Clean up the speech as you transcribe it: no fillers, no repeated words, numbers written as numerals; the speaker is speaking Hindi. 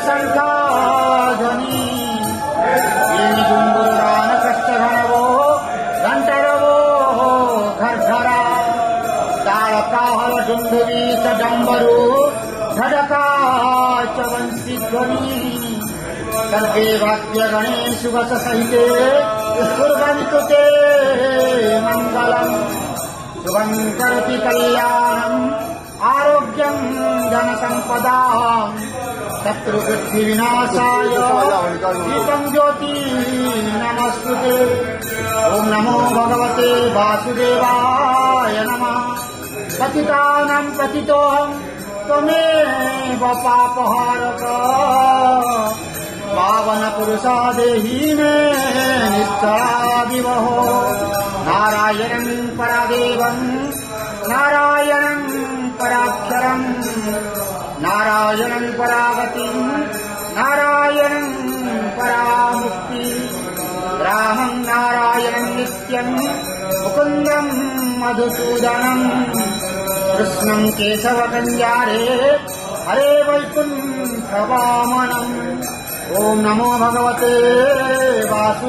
शङ्खाध्वनि कष्टघनवो घण्टरवो घर्घरा तालकाहल डुण्डुरी च डम्बरू झडका च वंशीध्वनि सर्वे वाद्यगणे शुभस सहिते कुर्वन्तु ते मङ्गलम् शुभं करोति कल्याणम् आरोग्यं धनसम्पदाम् शत्रुबुद्धिविनाशाय दीपं ज्योति नमस्तुते। ओम नमो भगवते वासुदेवाय नमः। पतितानां पतितोऽहं त्वमेव पापहारक पावन पुरुषा देहि मे निश्चला विवहो। नारायणं परादेवं नारायणं पराक्षरम् नारायणं परागतिं नारायणं परामुक्ति रामं नारायणं नित्यं मुकुन्दं मधुसूदनं कृष्णं केशवकल्याणे हरे वैकुण्ठवामनम्। ओम नमो भगवते वासु